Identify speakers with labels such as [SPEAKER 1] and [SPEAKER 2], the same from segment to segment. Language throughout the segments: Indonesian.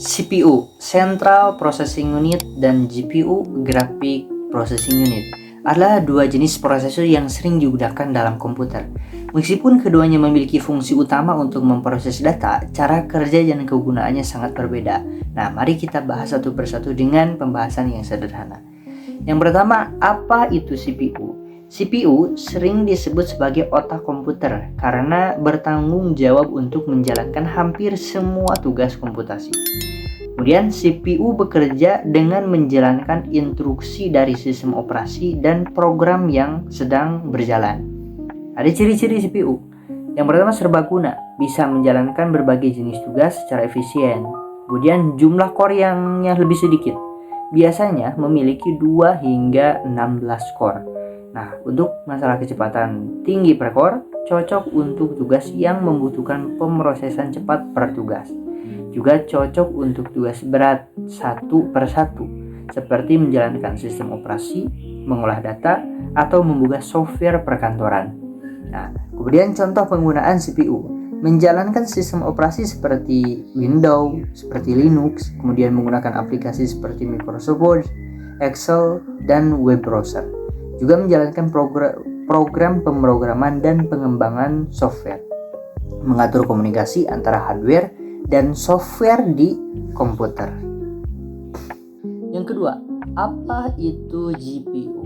[SPEAKER 1] CPU (Central Processing Unit) dan GPU (Graphic Processing Unit) adalah dua jenis prosesor yang sering digunakan dalam komputer. Meskipun keduanya memiliki fungsi utama untuk memproses data, cara kerja dan kegunaannya sangat berbeda. Nah, mari kita bahas satu persatu dengan pembahasan yang sederhana. Yang pertama, apa itu CPU? CPU sering disebut sebagai otak komputer karena bertanggung jawab untuk menjalankan hampir semua tugas komputasi. Kemudian CPU bekerja dengan menjalankan instruksi dari sistem operasi dan program yang sedang berjalan. Ada ciri-ciri CPU. Yang pertama, serbaguna, bisa menjalankan berbagai jenis tugas secara efisien. Kemudian jumlah core yang lebih sedikit, biasanya memiliki 2 hingga 16 core. Nah, untuk masalah kecepatan tinggi per core, cocok untuk tugas yang membutuhkan pemrosesan cepat per tugas. Juga cocok untuk tugas berat satu per satu, seperti menjalankan sistem operasi, mengolah data, atau membuka software perkantoran. Nah, kemudian contoh penggunaan CPU. Menjalankan sistem operasi seperti Windows, seperti Linux, kemudian menggunakan aplikasi seperti Microsoft Word, Excel, dan web browser. Juga menjalankan program pemrograman dan pengembangan software, mengatur komunikasi antara hardware dan software di komputer. Yang kedua, apa itu GPU?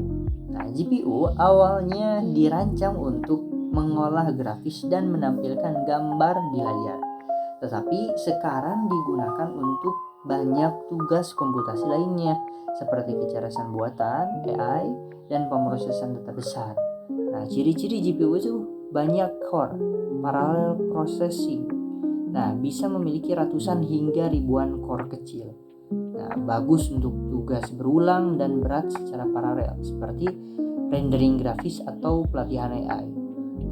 [SPEAKER 1] Nah, GPU awalnya dirancang untuk mengolah grafis dan menampilkan gambar di layar. Tetapi sekarang digunakan untuk banyak tugas komputasi lainnya seperti kecerdasan buatan, AI, dan pemrosesan data besar. Nah, ciri-ciri GPU itu banyak core, parallel processing. Nah, bisa memiliki ratusan hingga ribuan core kecil. Nah, bagus untuk tugas berulang dan berat secara paralel seperti rendering grafis atau pelatihan AI.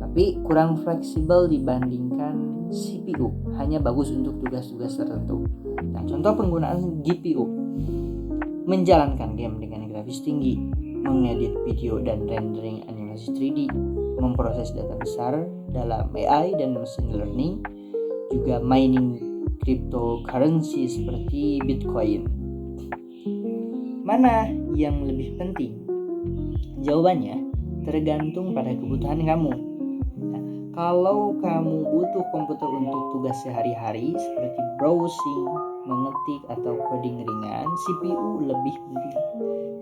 [SPEAKER 1] Tapi kurang fleksibel dibandingkan CPU, hanya bagus untuk tugas-tugas tertentu. Nah, contoh penggunaan GPU: menjalankan game dengan grafis tinggi, mengedit video dan rendering animasi 3D, memproses data besar dalam AI dan machine learning, juga mining cryptocurrency seperti Bitcoin. Mana yang lebih penting? Jawabannya tergantung pada kebutuhan kamu. Nah, kalau kamu butuh komputer untuk tugas sehari-hari seperti browsing, mengetik, atau coding ringan, CPU lebih penting.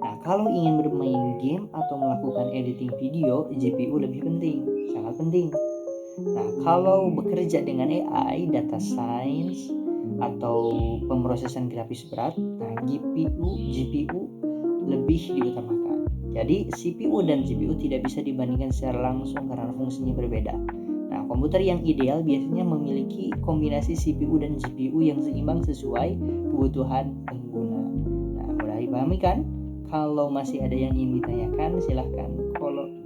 [SPEAKER 1] Nah, kalau ingin bermain game atau melakukan editing video, GPU lebih penting, sangat penting. Nah, kalau bekerja dengan AI, data science, atau pemrosesan grafis berat, nah GPU lebih diutamakan. Jadi CPU dan GPU tidak bisa dibandingkan secara langsung karena fungsinya berbeda. Nah, komputer yang ideal biasanya memiliki kombinasi CPU dan GPU yang seimbang sesuai kebutuhan pengguna. Nah, mudah dipahami kan? Kalau masih ada yang ingin ditanyakan, silahkan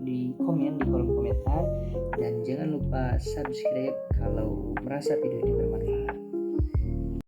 [SPEAKER 1] di kolom komentar, dan jangan lupa subscribe kalau merasa video ini bermanfaat.